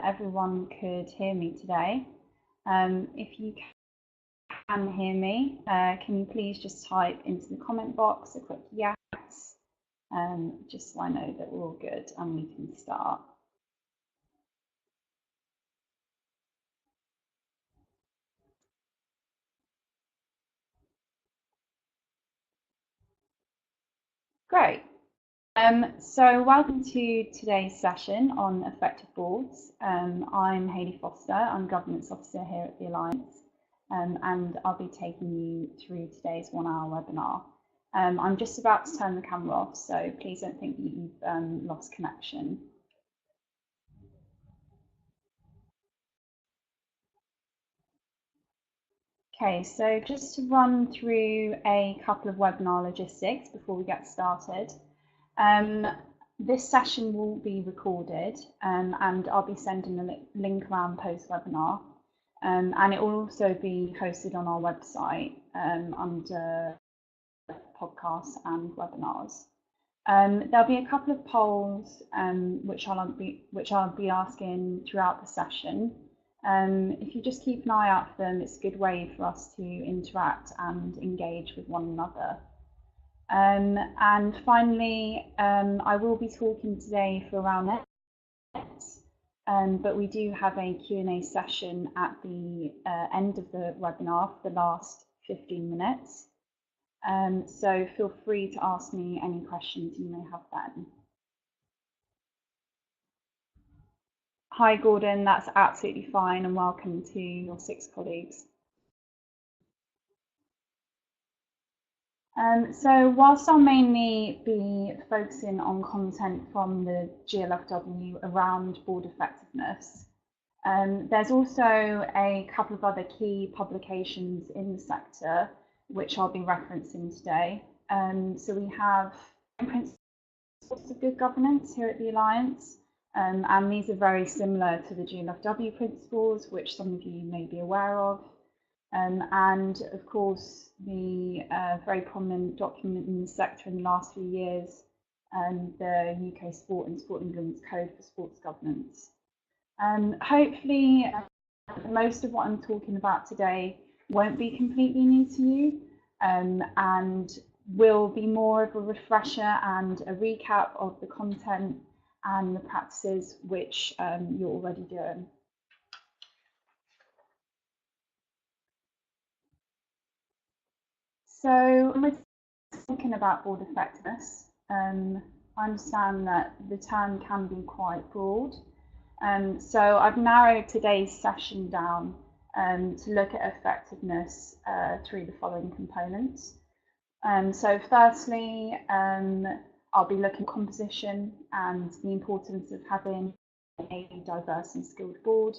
everyone could hear me today. If you can hear me, can you please just type into the comment box a quick yes, just so I know that we're all good and we can start. Great. So welcome to today's session on effective boards. I'm Hayley Foster, I'm Governance Officer here at the Alliance, and I'll be taking you through today's 1-hour webinar. I'm just about to turn the camera off, so please don't think that you've lost connection. Okay, so just to run through a couple of webinar logistics before we get started. This session will be recorded and I'll be sending a link around post-webinar, and it will also be hosted on our website under podcasts and webinars. There'll be a couple of polls which I'll be asking throughout the session. If you just keep an eye out for them, it's a good way for us to interact and engage with one another. And finally, I will be talking today for around minutes, but we do have a Q&A session at the end of the webinar for the last 15 minutes. So feel free to ask me any questions you may have then. Hi Gordon, that's absolutely fine, and welcome to your 6 colleagues. So whilst I'll mainly be focusing on content from the GLFW around board effectiveness, there's also a couple of other key publications in the sector which I'll be referencing today. So we have Principles of Good Governance here at the Alliance, and these are very similar to the GLFW principles, which some of you may be aware of. And of course, the very prominent document in the sector in the last few years, the UK Sport and Sport England's Code for Sports Governance. Hopefully, most of what I'm talking about today won't be completely new to you, and will be more of a refresher and a recap of the content and the practices which you're already doing. So when we're thinking about board effectiveness, I understand that the term can be quite broad. So I've narrowed today's session down to look at effectiveness through the following components. So firstly, I'll be looking at composition and the importance of having a diverse and skilled board,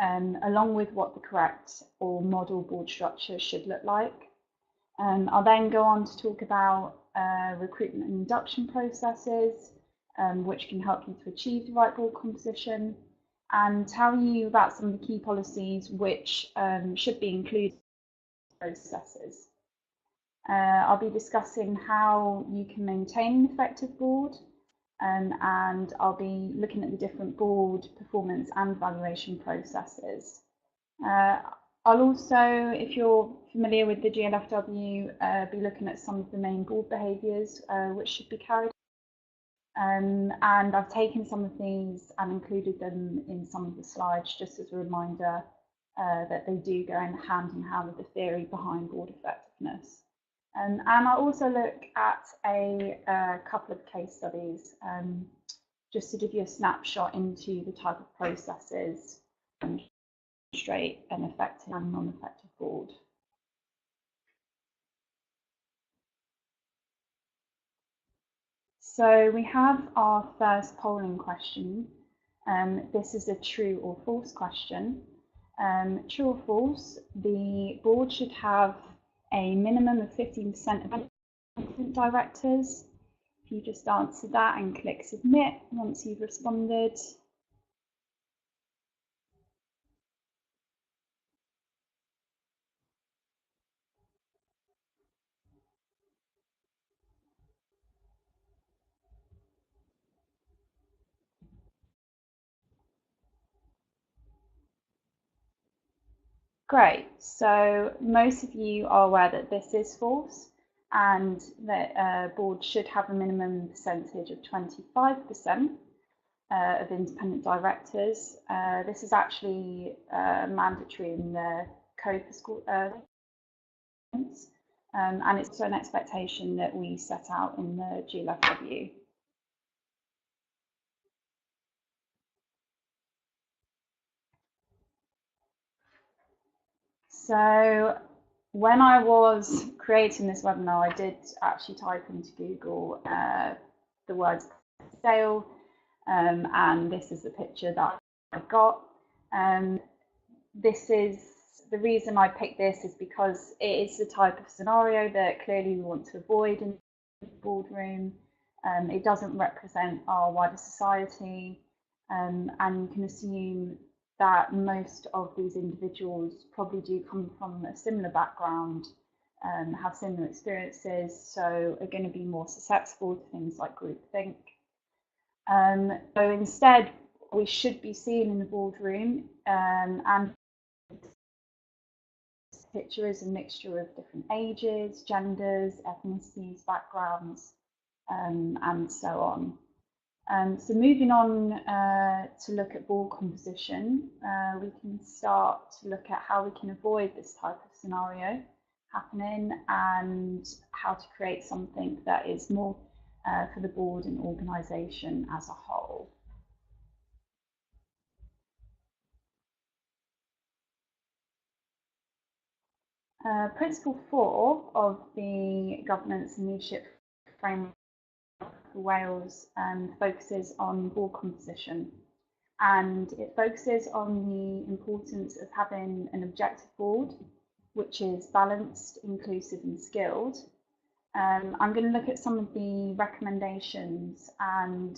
along with what the correct or model board structure should look like. I'll then go on to talk about recruitment and induction processes, which can help you to achieve the right board composition, and tell you about some of the key policies which should be included in processes. I'll be discussing how you can maintain an effective board, and I'll be looking at the different board performance and valuation processes. I'll also, if you're familiar with the GLFW, be looking at some of the main board behaviours which should be carried out. And I've taken some of these and included them in some of the slides just as a reminder that they do go hand in hand with the theory behind board effectiveness. And I'll also look at a couple of case studies just to give you a snapshot into the type of processes and demonstrate an effective and non-effective board. So we have our first polling question. This is a true or false question. True or false, the board should have a minimum of 15% of independent directors. If you just answer that and click submit once you've responded. Great. So most of you are aware that this is false and that a board should have a minimum percentage of 25% of independent directors. This is actually mandatory in the code for school and it's also an expectation that we set out in the GLFW. So when I was creating this webinar, I did actually type into Google the words sale, and this is the picture that I got. This is the reason I picked this is because it is the type of scenario that clearly we want to avoid in the boardroom. It doesn't represent our wider society, and you can assume that most of these individuals probably do come from a similar background, have similar experiences, so are going to be more susceptible to things like groupthink. So instead, we should be seeing in the boardroom, and this picture is a mixture of different ages, genders, ethnicities, backgrounds, and so on. So moving on to look at board composition, we can start to look at how we can avoid this type of scenario happening and how to create something that is more for the board and organisation as a whole. Principle 4 of the Governance and Leadership Framework for Wales focuses on board composition, and it focuses on the importance of having an objective board which is balanced, inclusive and skilled. I'm going to look at some of the recommendations and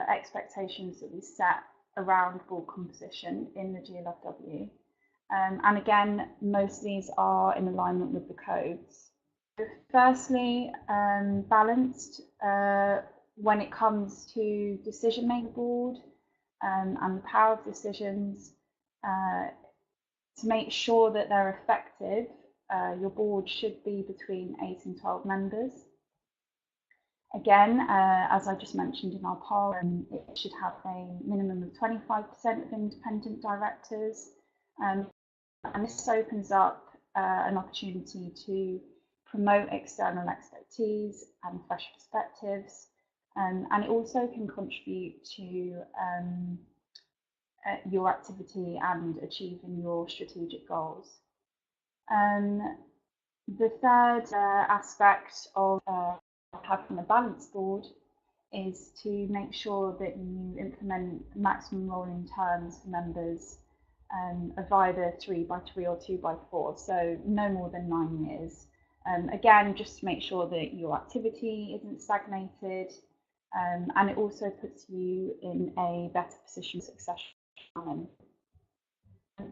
expectations that we set around board composition in the GLFW. And again, most of these are in alignment with the codes. Firstly, balanced when it comes to decision-making board and the power of decisions. To make sure that they're effective, your board should be between 8 and 12 members. Again, as I just mentioned in our poll, it should have a minimum of 25% of independent directors. And this opens up an opportunity to promote external expertise and fresh perspectives. And it also can contribute to your activity and achieving your strategic goals. The third aspect of having a balanced board is to make sure that you implement maximum rolling terms for members of either 3x3 or 2x4, so no more than 9 years. Again, just to make sure that your activity isn't stagnated, and it also puts you in a better position for succession planning.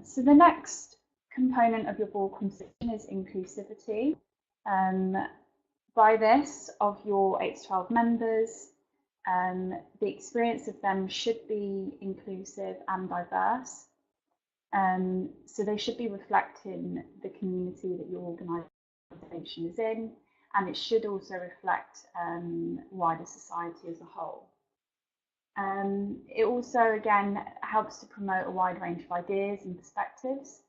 So the next component of your board composition is inclusivity. By this, of your 8 to 12 members, the experience of them should be inclusive and diverse. So they should be reflecting the community that your organisation is in, and it should also reflect wider society as a whole. It also, again, helps to promote a wide range of ideas and perspectives,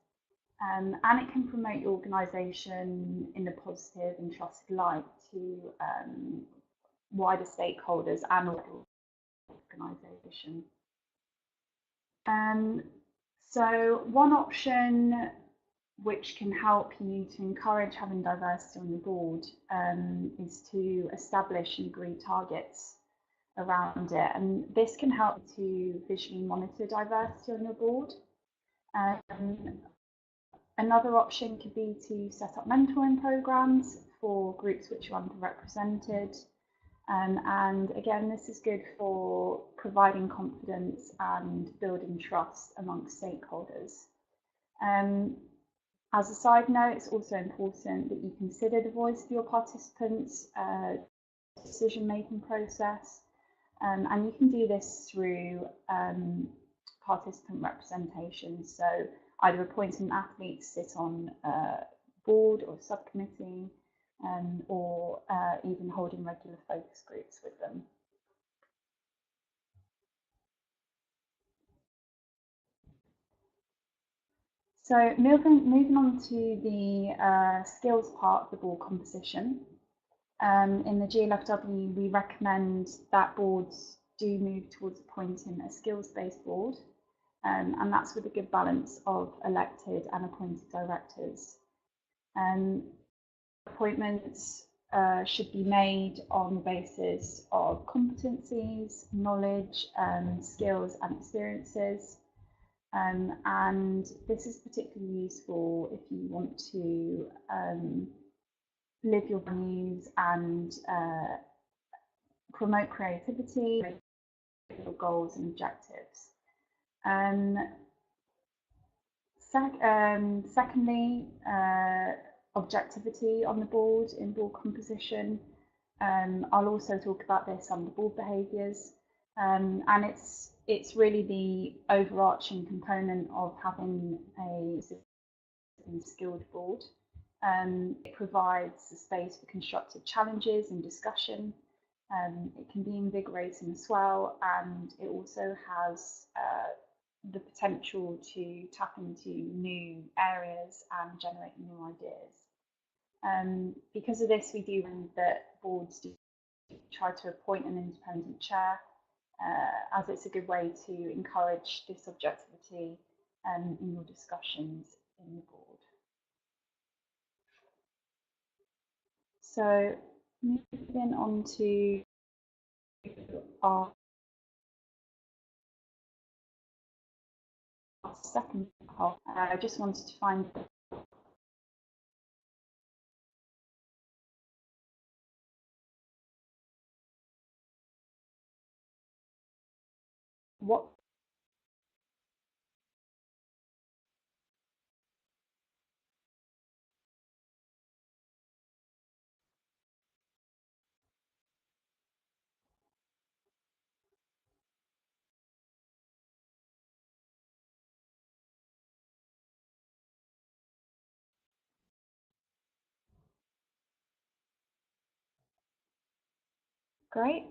and it can promote your organisation in a positive and trusted light to wider stakeholders and organisation. So one option which can help you to encourage having diversity on your board is to establish and agree targets around it, and this can help to visually monitor diversity on your board. Another option could be to set up mentoring programs for groups which are underrepresented, and again, this is good for providing confidence and building trust amongst stakeholders. As a side note, it's also important that you consider the voice of your participants' decision-making process, and you can do this through participant representation. So either appointing an athlete to sit on a board or a subcommittee, or even holding regular focus groups with them. So moving on to the skills part of the board composition. In the GLFW, we recommend that boards do move towards appointing a skills-based board, and that's with a good balance of elected and appointed directors. Appointments should be made on the basis of competencies, knowledge, skills and experiences. And this is particularly useful if you want to live your values and promote creativity, your goals and objectives. Secondly, objectivity on the board in board composition. I'll also talk about this under board behaviours, and it's really the overarching component of having a skilled board. It provides a space for constructive challenges and discussion. It can be invigorating as well, and it also has the potential to tap into new areas and generate new ideas. Because of this, we do find that boards do try to appoint an independent chair, as it's a good way to encourage this objectivity in your discussions in the board. So moving on to our second part, I just wanted to find what great.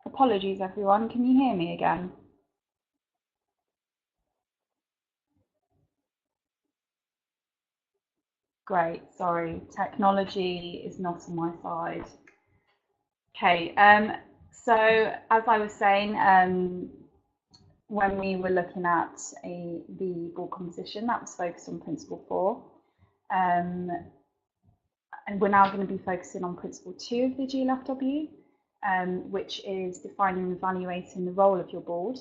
Apologies, everyone. Can you hear me again? Great. Sorry, technology is not on my side. Okay. So as I was saying, when we were looking at the board composition, that was focused on Principle 4. And we're now going to be focusing on Principle 2 of the GLFW, which is defining and evaluating the role of your board.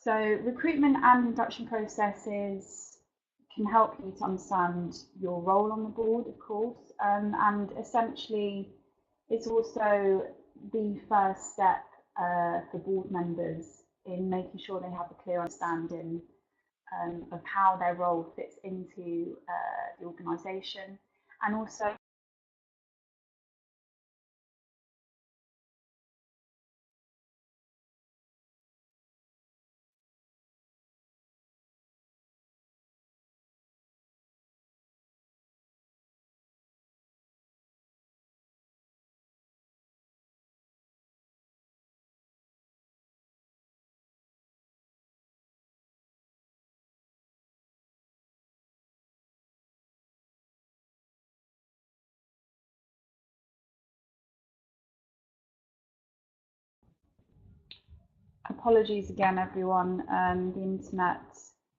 So recruitment and induction processes can help you to understand your role on the board, of course, and essentially it's also the first step for board members in making sure they have a clear understanding of how their role fits into the organisation, and also Apologies again, everyone. The internet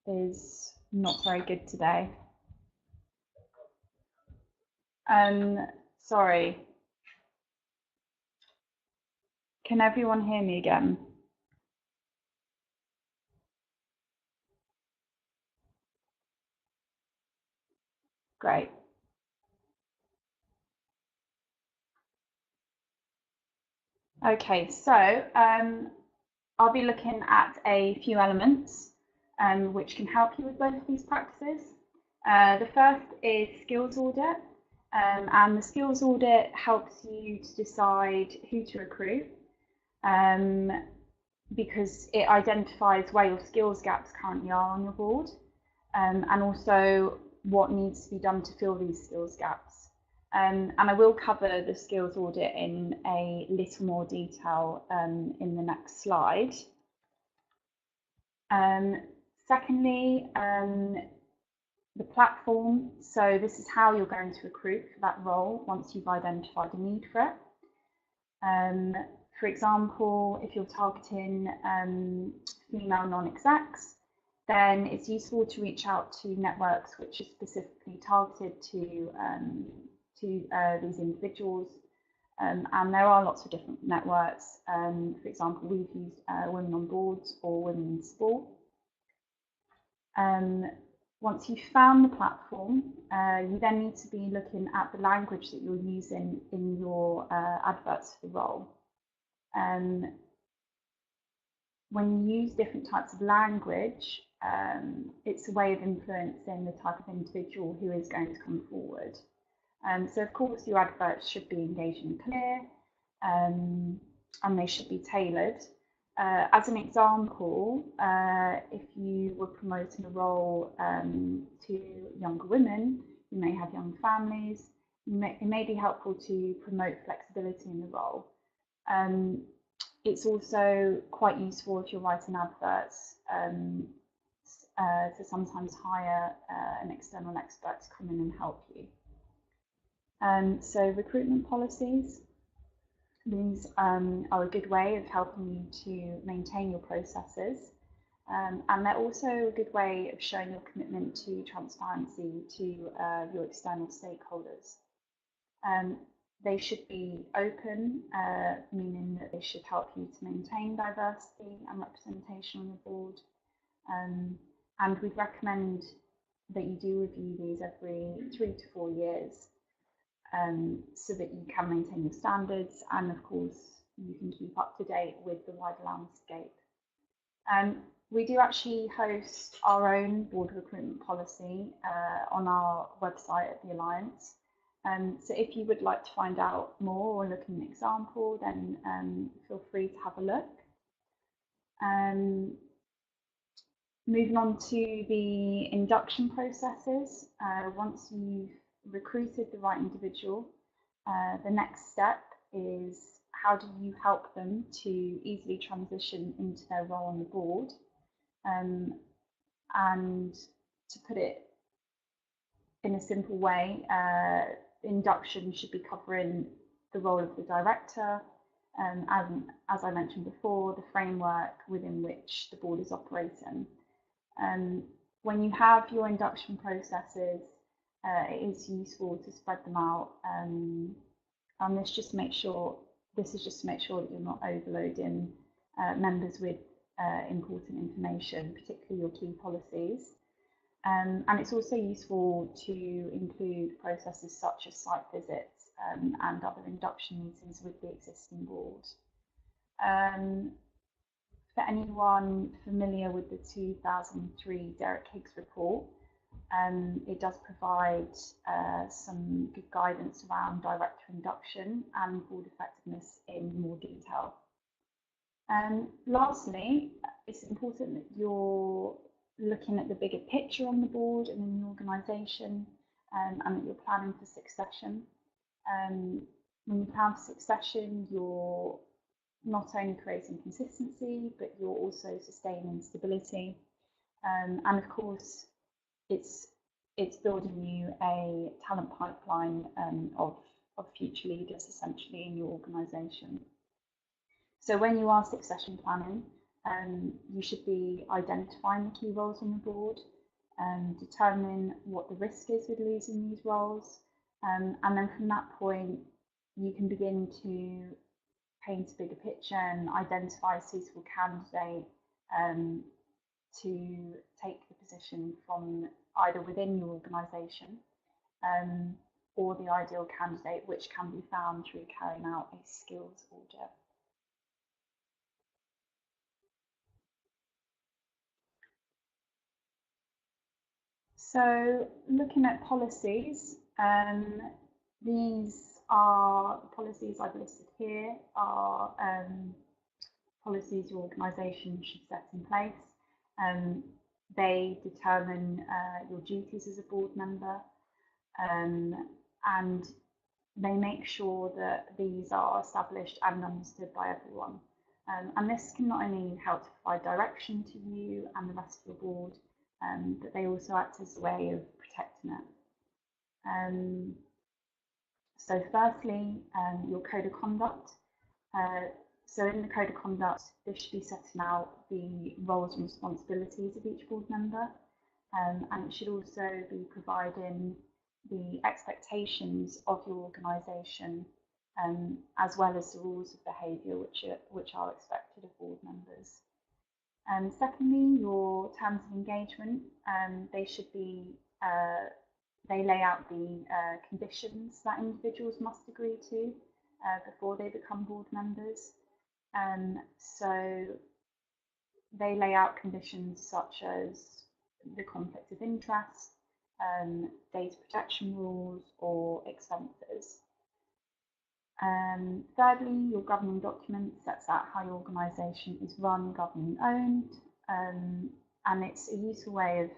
is not very good today. Sorry. Can everyone hear me again? Great. Okay, so I'll be looking at a few elements which can help you with both of these practices. The first is skills audit, and the skills audit helps you to decide who to recruit because it identifies where your skills gaps currently are on your board, and also what needs to be done to fill these skills gaps. And I will cover the skills audit in a little more detail in the next slide. Secondly, the platform. So this is how you're going to recruit for that role once you've identified a need for it. For example, if you're targeting female non-execs, then it's useful to reach out to networks which are specifically targeted to these individuals. And there are lots of different networks. For example, we've used Women on Boards or Women in Sport. Once you've found the platform, you then need to be looking at the language that you're using in your adverts for the role. When you use different types of language, it's a way of influencing the type of individual who is going to come forward. So of course your adverts should be engaging and clear, and they should be tailored. As an example, if you were promoting a role to younger women who may have young families, it may be helpful to promote flexibility in the role. It's also quite useful if you're writing adverts to sometimes hire an external expert to come in and help you. So recruitment policies, these are a good way of helping you to maintain your processes, and they're also a good way of showing your commitment to transparency to your external stakeholders. They should be open, meaning that they should help you to maintain diversity and representation on your board. And we recommend that you do review these every 3 to 4 years so that you can maintain your standards, and of course you can keep up to date with the wider landscape. We do actually host our own board recruitment policy on our website at the Alliance. So if you would like to find out more or look at an example, then feel free to have a look. Moving on to the induction processes, once you've recruited the right individual, the next step is how do you help them to easily transition into their role on the board. And to put it in a simple way, induction should be covering the role of the director, as I mentioned before, the framework within which the board is operating. When you have your induction processes, it is useful to spread them out, and this is just to make sure that you're not overloading members with important information, particularly your key policies. And it's also useful to include processes such as site visits and other induction meetings with the existing board. For anyone familiar with the 2003 Derek Higgs report, it does provide some good guidance around director induction and board effectiveness in more detail. Lastly, it's important that you're looking at the bigger picture on the board and in the organisation, and that you're planning for succession. When you plan for succession, you're not only creating consistency, but you're also sustaining stability. And of course, it's building you a talent pipeline of future leaders essentially in your organisation. So when you are succession planning, you should be identifying the key roles on the board, determining what the risk is with losing these roles, and then from that point you can begin to paint a bigger picture and identify a suitable candidate to take the position from either within your organisation or the ideal candidate, which can be found through carrying out a skills audit. So looking at policies, these are policies I've listed here are policies your organisation should set in place. They determine your duties as a board member, and they make sure that these are established and understood by everyone. And this can not only help to provide direction to you and the rest of your board, but they also act as a way of protecting it. So firstly, your code of conduct. So in the code of conduct, this should be setting out the roles and responsibilities of each board member, and it should also be providing the expectations of your organisation, as well as the rules of behaviour which are expected of board members. Secondly, your terms of engagement. They should be they lay out the conditions that individuals must agree to before they become board members. So they lay out conditions such as the conflict of interest, data protection rules, or expenses. Thirdly, your governing document sets out how your organisation is run, governed, and owned, and it's a useful way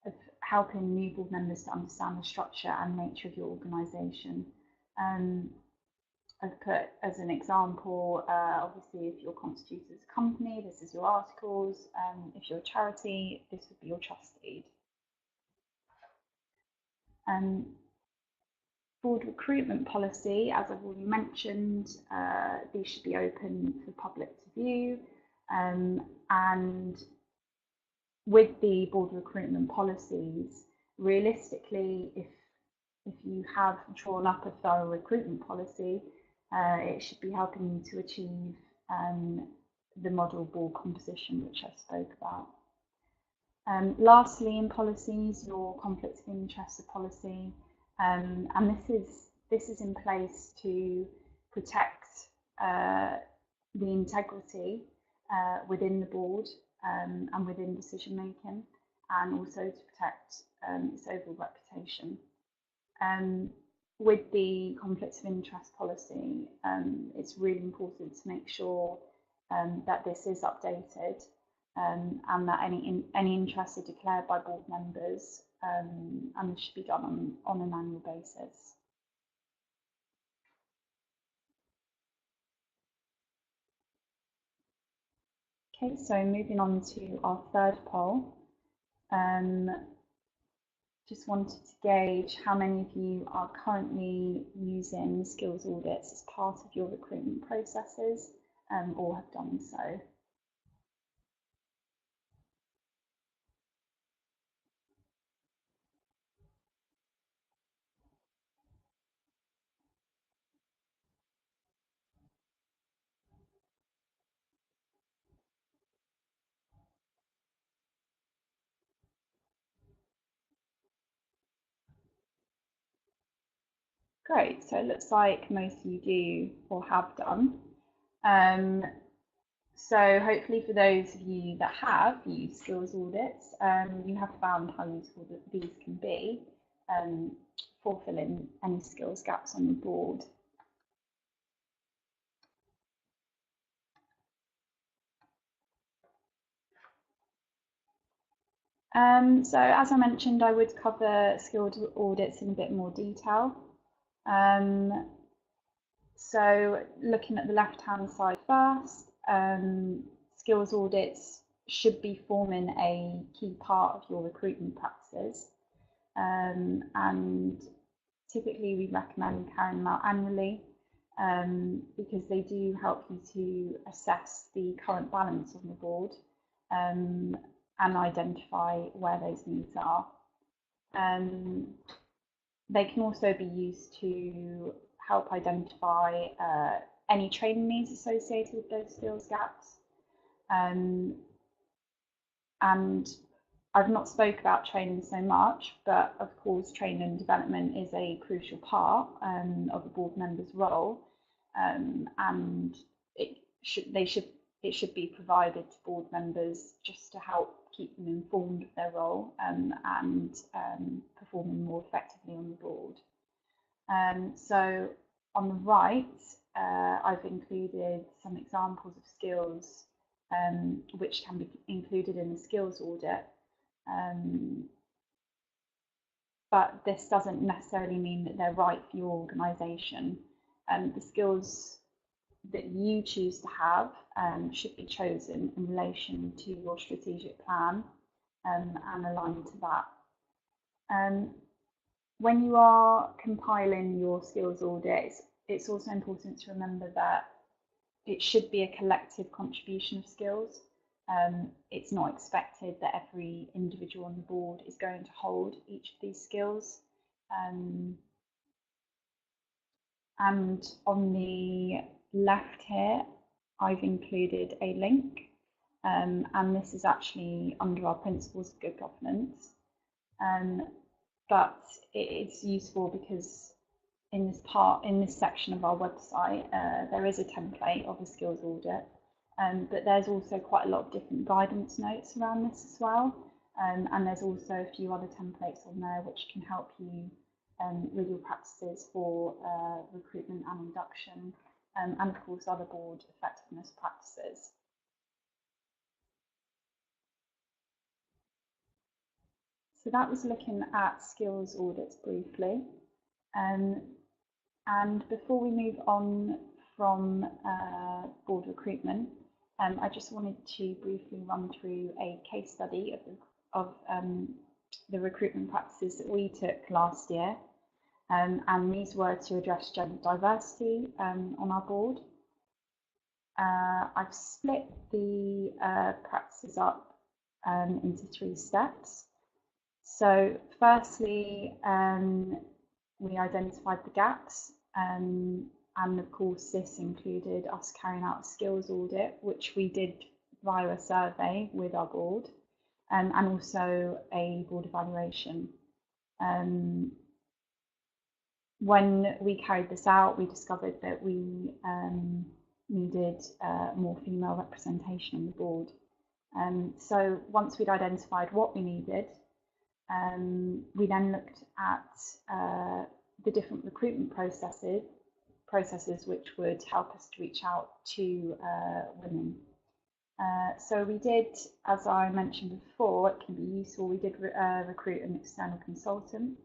of helping new board members to understand the structure and nature of your organisation. I've put as an example, obviously, if you're constituted as a company, this is your articles. If you're a charity, this would be your trust deed. Board recruitment policy, as I've already mentioned, these should be open for public to view. And with the board recruitment policies, realistically, if you have drawn up a thorough recruitment policy, it should be helping you to achieve the model board composition, which I spoke about. Lastly, in policies, your conflict of interest policy, and this is in place to protect the integrity within the board and within decision making, and also to protect its overall reputation. With the conflict of interest policy, it's really important to make sure that this is updated and that any interests are declared by board members, and this should be done on an annual basis. Okay, so moving on to our third poll. Just wanted to gauge how many of you are currently using skills audits as part of your recruitment processes or have done so. Great, so it looks like most of you do or have done. So hopefully for those of you that have used skills audits, you have found how useful these can be for filling any skills gaps on your board. So as I mentioned, I would cover skills audits in a bit more detail. So looking at the left-hand side first, skills audits should be forming a key part of your recruitment practices, and typically we recommend carrying them out annually. because they do help you to assess the current balance on the board and identify where those needs are. They can also be used to help identify any training needs associated with those skills gaps. And I've not spoke about training so much, but of course training and development is a crucial part of a board member's role, and it should be provided to board members just to help keep them informed of their role and performing more effectively on the board. So on the right, I've included some examples of skills which can be included in the skills audit. But this doesn't necessarily mean that they're right for your organisation. The skills that you choose to have should be chosen in relation to your strategic plan and aligned to that. When you are compiling your skills audit, it's also important to remember that it should be a collective contribution of skills. It's not expected that every individual on the board is going to hold each of these skills. And on the left here, I've included a link, and this is actually under our principles of good governance. But it's useful because in this section of our website, there is a template of a skills audit, but there's also quite a lot of different guidance notes around this as well. And there's also a few other templates on there which can help you with your practices for recruitment and induction, and of course other board effectiveness practices. So that was looking at skills audits briefly. And before we move on from board recruitment, I just wanted to briefly run through a case study of the recruitment practices that we took last year. And these were to address gender diversity on our board. I've split the practices up into 3 steps. So firstly, we identified the gaps, and of course this included us carrying out a skills audit, which we did via a survey with our board, and also a board evaluation. When we carried this out, we discovered that we needed more female representation on the board. So once we'd identified what we needed, we then looked at the different recruitment processes which would help us to reach out to women. So we did, as I mentioned before, it can be useful, we did recruit an external consultant,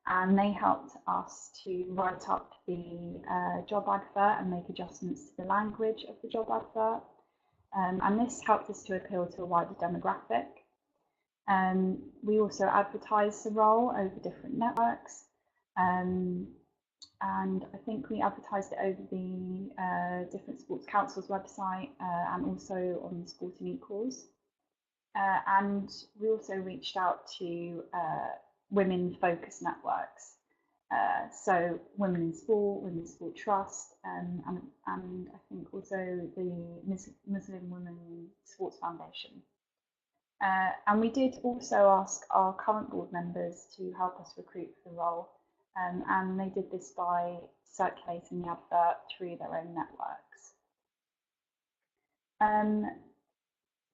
and they helped us to write up the job advert and make adjustments to the language of the job advert. And this helped us to appeal to a wider demographic. We also advertised the role over different networks, and I think we advertised it over the different sports councils' website and also on Sporting Equals. And we also reached out to women-focused networks, so Women in Sport, Women's Sport Trust, and I think also the Muslim Women Sports Foundation. And we did also ask our current board members to help us recruit for the role, and they did this by circulating the advert through their own networks.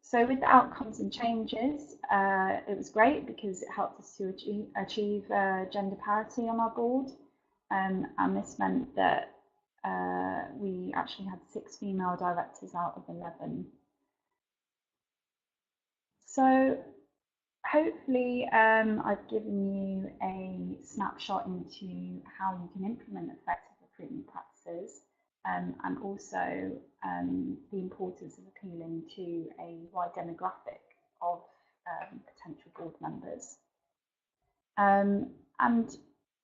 So with the outcomes and changes, it was great because it helped us to achieve gender parity on our board, and this meant that we actually had 6 female directors out of 11. So hopefully I've given you a snapshot into how you can implement effective recruitment practices, and also the importance of appealing to a wide demographic of potential board members. And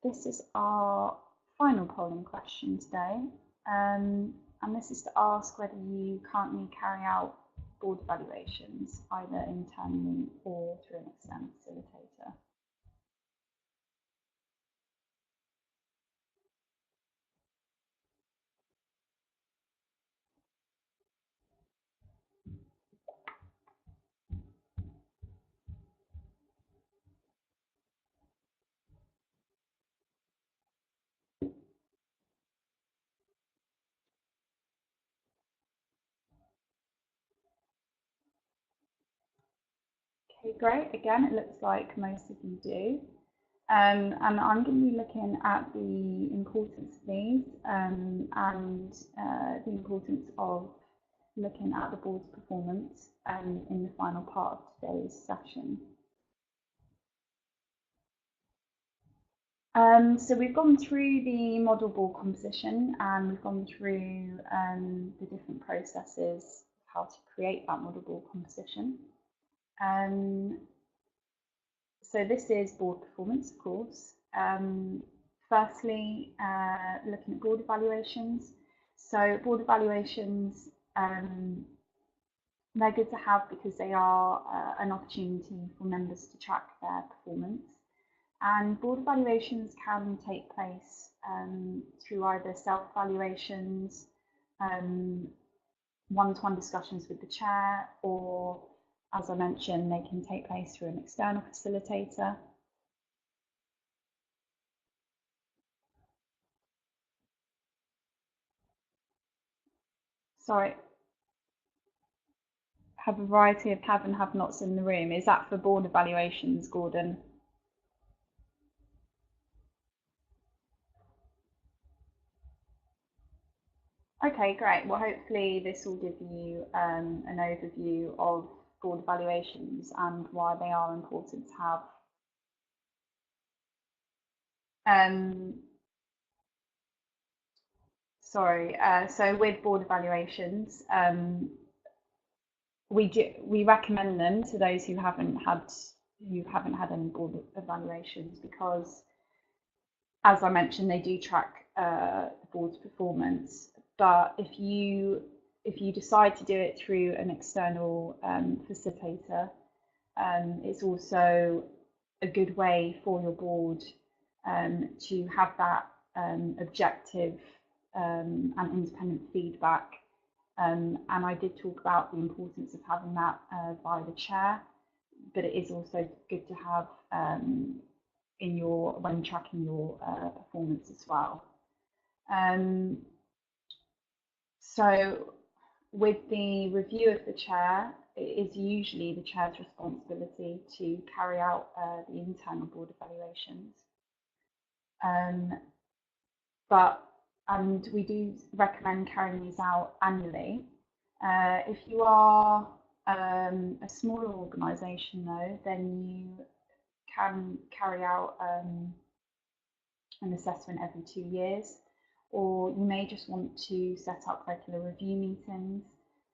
this is our final polling question today. and this is to ask whether you currently carry out board evaluations, either internally or through an external facilitator. Okay, great. Again, it looks like most of you do. And I'm going to be looking at the importance of these and the importance of looking at the board's performance in the final part of today's session. So we've gone through the model board composition and we've gone through the different processes, how to create that model board composition. So this is board performance, of course. Firstly, looking at board evaluations. So board evaluations, they're good to have because they are an opportunity for members to track their performance. And board evaluations can take place through either self-evaluations, one-to-one discussions with the chair, or, as I mentioned, they can take place through an external facilitator. Sorry, have a variety of have and have-nots in the room. Is that for board evaluations, Gordon? Okay, great. Well, hopefully this will give you an overview of board evaluations and why they are important to have. So with board evaluations, we recommend them to those who haven't had any board evaluations because, as I mentioned, they do track the board's performance. But if you decide to do it through an external facilitator, it's also a good way for your board to have that objective and independent feedback. And I did talk about the importance of having that by the chair, but it is also good to have when tracking your performance as well. So with the review of the chair, it is usually the chair's responsibility to carry out the internal board evaluations. And we do recommend carrying these out annually. If you are a smaller organisation, though, then you can carry out an assessment every 2 years, or you may just want to set up regular review meetings,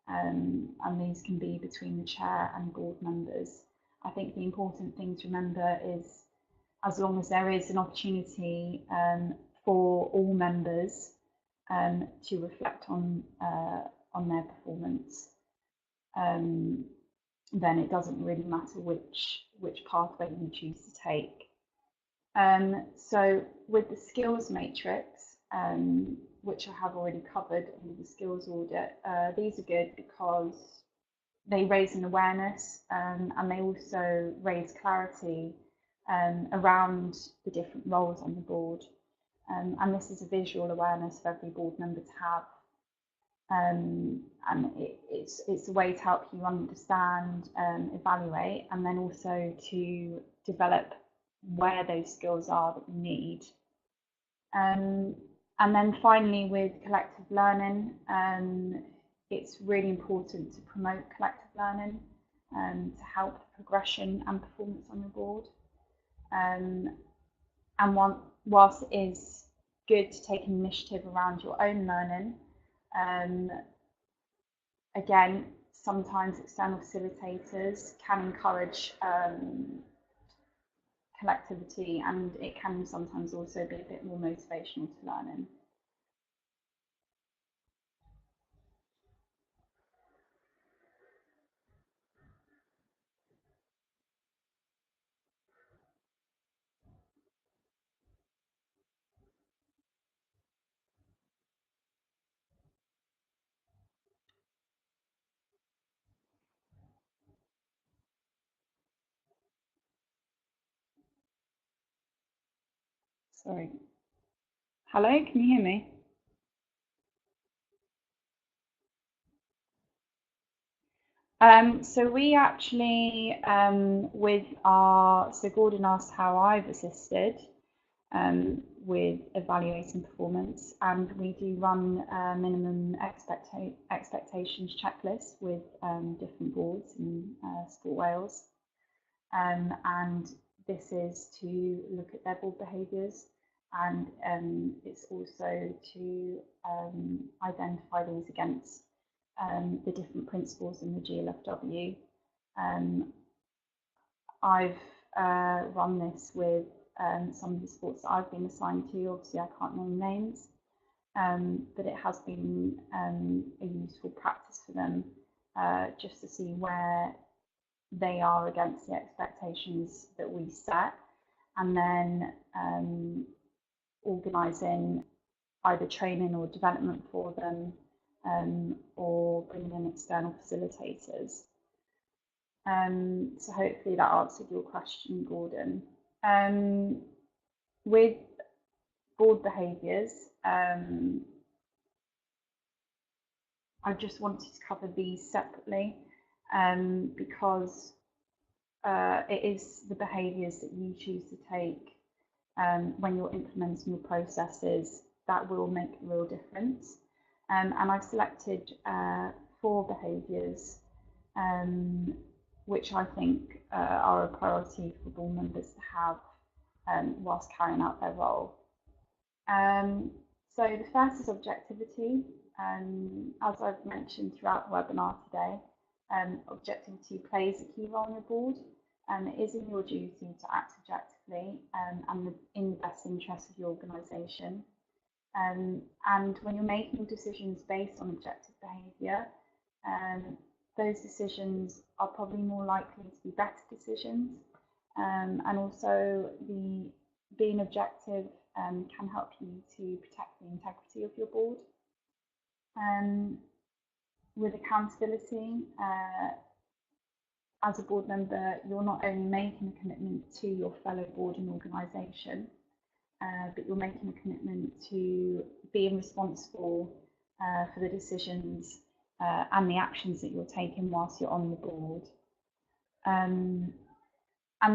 and these can be between the chair and board members. I think the important thing to remember is, as long as there is an opportunity for all members to reflect on their performance, then it doesn't really matter which pathway you choose to take. So with the skills matrix, which I have already covered under the skills audit, these are good because they raise an awareness and they also raise clarity around the different roles on the board. And this is a visual awareness for every board member to have. And it's a way to help you understand, evaluate, and then also to develop where those skills are that you need. And then finally, with collective learning, it's really important to promote collective learning to help progression and performance on your board. And whilst it is good to take an initiative around your own learning, again, sometimes external facilitators can encourage collectivity, and it can sometimes also be a bit more motivational to learning. Sorry. Hello, can you hear me? So we actually, so Gordon asked how I've assisted with evaluating performance, and we do run a minimum expectations checklist with different boards in Sport Wales. And this is to look at their board behaviours, and it's also to identify these against the different principles in the GLFW. I've run this with some of the sports that I've been assigned to. Obviously, I can't name names, but it has been a useful practice for them just to see where they are against the expectations that we set, and then organising either training or development for them, or bringing in external facilitators. So hopefully that answered your question, Gordon. With board behaviours, I just wanted to cover these separately because it is the behaviours that you choose to take when you're implementing your processes that will make a real difference. And I've selected 4 behaviours which I think are a priority for board members to have whilst carrying out their role. So the first is objectivity. As I've mentioned throughout the webinar today, objectivity plays a key role on your board, and it is in your duty to act objectively and in the best interest of your organisation. And when you're making decisions based on objective behaviour, those decisions are probably more likely to be better decisions, and also being objective can help you to protect the integrity of your board. With accountability, as a board member, you're not only making a commitment to your fellow board and organisation, but you're making a commitment to being responsible for the decisions and the actions that you're taking whilst you're on the board. And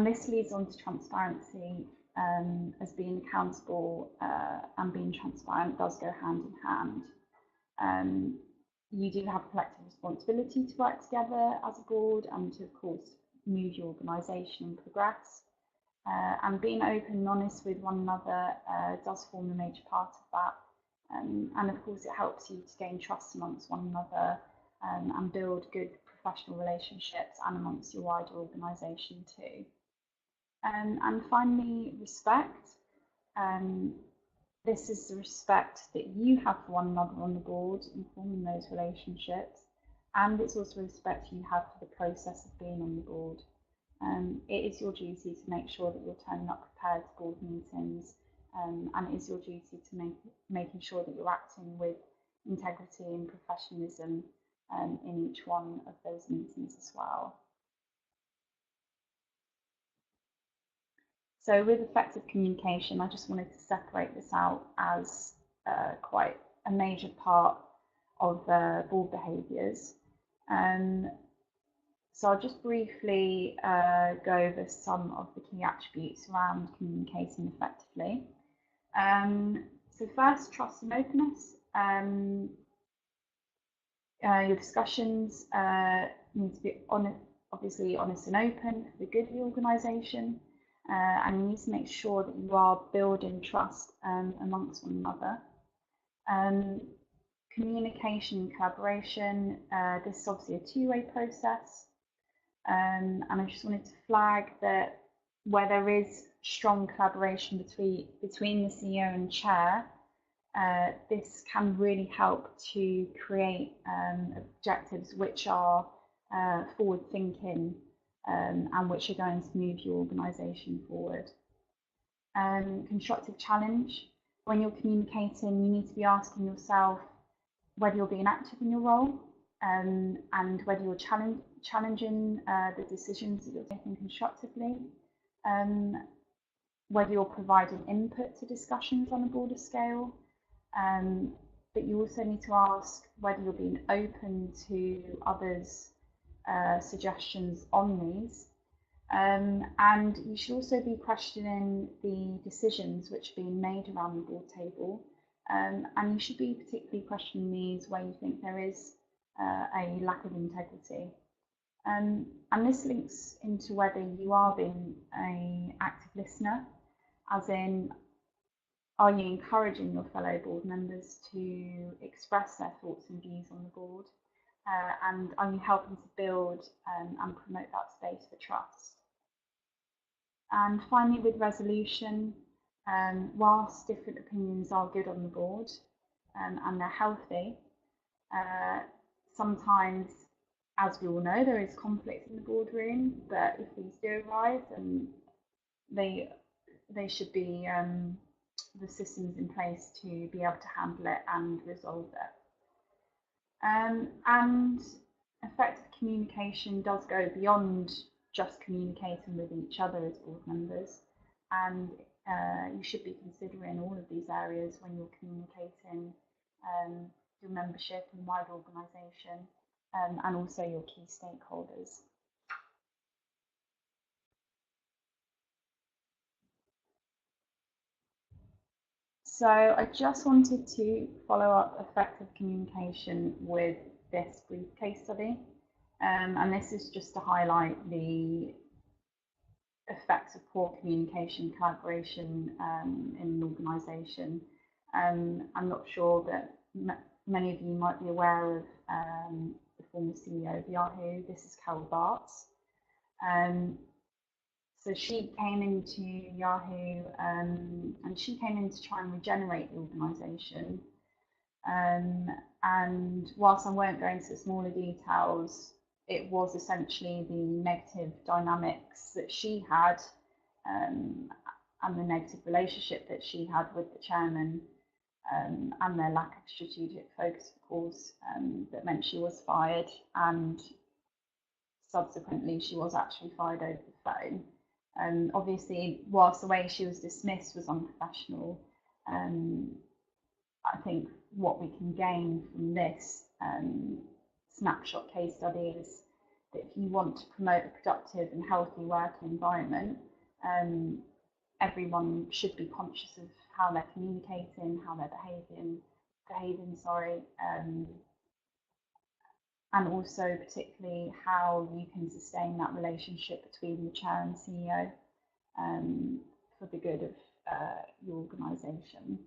this leads on to transparency, as being accountable and being transparent does go hand in hand. You do have a collective responsibility to work together as a board and to, of course, move your organisation and progress. And being open and honest with one another does form a major part of that. And of course, it helps you to gain trust amongst one another and build good professional relationships and amongst your wider organisation too. And finally, respect. This is the respect that you have for one another on the board in forming those relationships, and it's also respect you have for the process of being on the board. It is your duty to make sure that you're turning up prepared to board meetings, and it is your duty to making sure that you're acting with integrity and professionalism in each one of those meetings as well. So with effective communication, I just wanted to separate this out as quite a major part of board behaviours. So I'll just briefly go over some of the key attributes around communicating effectively. So first, trust and openness. Your discussions need to be obviously honest and open for the good of the organisation. And you need to make sure that you are building trust amongst one another. Communication and collaboration, this is obviously a two-way process. And I just wanted to flag that where there is strong collaboration between the CEO and chair, this can really help to create objectives which are forward-thinking and which are going to move your organisation forward. Constructive challenge. When you're communicating, you need to be asking yourself whether you're being active in your role and whether you're challenging the decisions that you're taking constructively. whether you're providing input to discussions on a broader scale, but you also need to ask whether you're being open to others' suggestions on these. And you should also be questioning the decisions which are being made around the board table. And you should be particularly questioning these where you think there is a lack of integrity. And this links into whether you are being an active listener, as in, are you encouraging your fellow board members to express their thoughts and views on the board? And are you helping to build and promote that space for trust? And finally, with resolution, whilst different opinions are good on the board and they're healthy, sometimes, as we all know, there is conflict in the boardroom, but if these do arise, then they should be the systems in place to be able to handle it and resolve it. And effective communication does go beyond just communicating with each other as board members, and you should be considering all of these areas when you're communicating your membership and wider organisation, and also your key stakeholders. So I just wanted to follow up effective communication with this brief case study. And this is just to highlight the effects of poor communication, collaboration in an organisation. I'm not sure that many of you might be aware of the former CEO of Yahoo. This is Carol Bartz. So she came into Yahoo and she came in to try and regenerate the organisation. And whilst I won't go into the smaller details, it was essentially the negative dynamics that she had and the negative relationship that she had with the chairman and their lack of strategic focus, of course, that meant she was fired, and subsequently she was actually fired over the phone. Obviously, whilst the way she was dismissed was unprofessional, I think what we can gain from this snapshot case study is that if you want to promote a productive and healthy working environment, everyone should be conscious of how they're communicating, how they're behaving, and also particularly how you can sustain that relationship between the chair and CEO for the good of your organisation.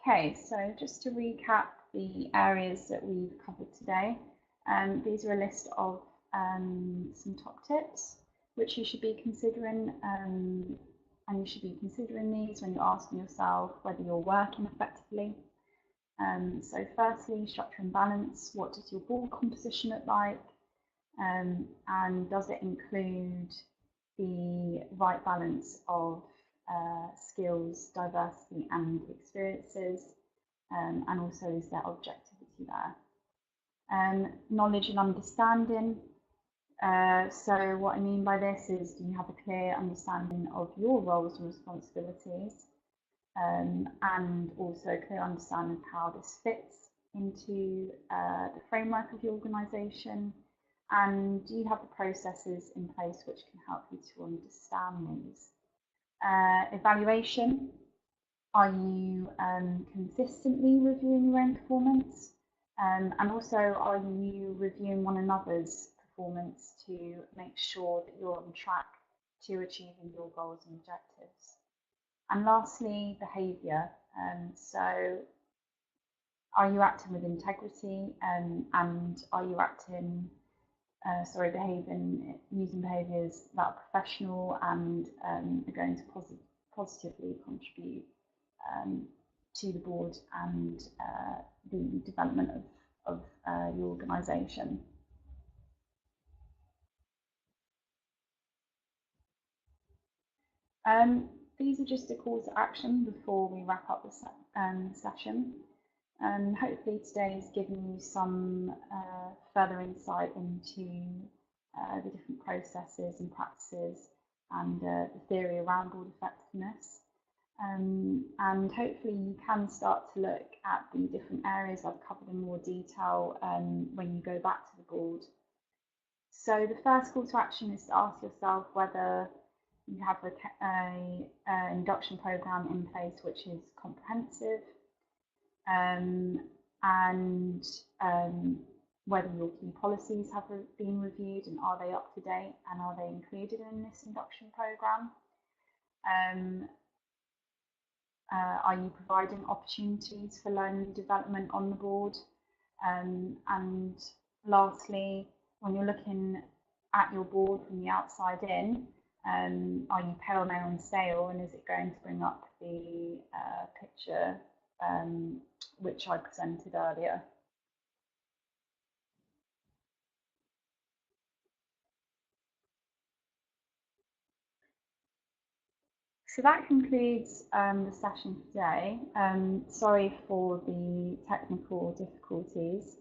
Okay, so just to recap the areas that we've covered today, these are a list of some top tips which you should be considering, and you should be considering these when you're asking yourself whether you're working effectively. So firstly, structure and balance. What does your board composition look like? And does it include the right balance of skills, diversity and experiences, and also is there objectivity there? Knowledge and understanding. So what I mean by this is, do you have a clear understanding of your roles and responsibilities, and also a clear understanding of how this fits into the framework of your organisation? And do you have the processes in place which can help you to understand these? Evaluation. Are you consistently reviewing your own performance? And also, are you reviewing one another's performance to make sure that you're on track to achieving your goals and objectives? And lastly, behaviour. So are you acting with integrity, and are you behaving using behaviours that are professional and are going to positively contribute to the board and the development of your organisation? These are just a call to action before we wrap up the session. Hopefully today has given you some further insight into the different processes and practices and the theory around board effectiveness. And hopefully you can start to look at the different areas I've covered in more detail when you go back to the board. So the first call to action is to ask yourself whether you have a induction program in place which is comprehensive, and whether your key policies have been reviewed and are they up to date and are they included in this induction program. Are you providing opportunities for learning and development on the board? And lastly, when you're looking at your board from the outside in, are you pale, male and stale, and is it going to bring up the picture which I presented earlier? So that concludes the session today. Sorry for the technical difficulties,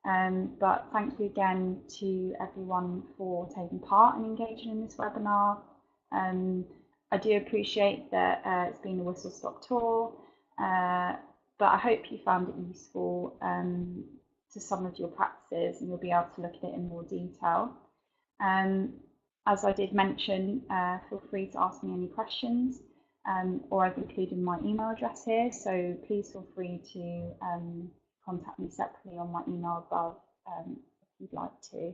but thank you again to everyone for taking part and engaging in this webinar. I do appreciate that it's been a whistle-stop tour, but I hope you found it useful to some of your practices and you'll be able to look at it in more detail. As I did mention, feel free to ask me any questions, or I've included my email address here, so please feel free to contact me separately on my email above if you'd like to.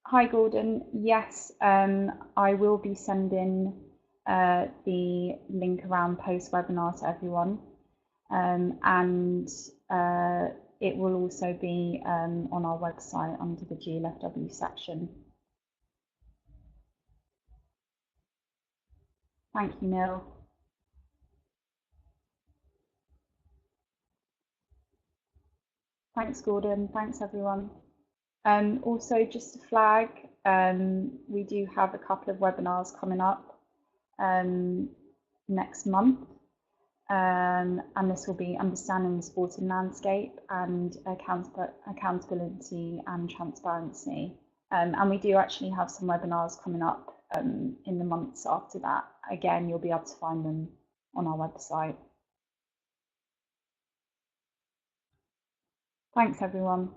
Hi Gordon, yes, I will be sending the link around post-webinar to everyone, and it will also be on our website under the GLFW section. Thank you, Neil. Thanks, Gordon. Thanks, everyone. Also, just to flag, we do have a couple of webinars coming up next month, and this will be Understanding the Sporting Landscape and Accountability and Transparency. And we do actually have some webinars coming up in the months after that. Again, you'll be able to find them on our website. Thanks, everyone.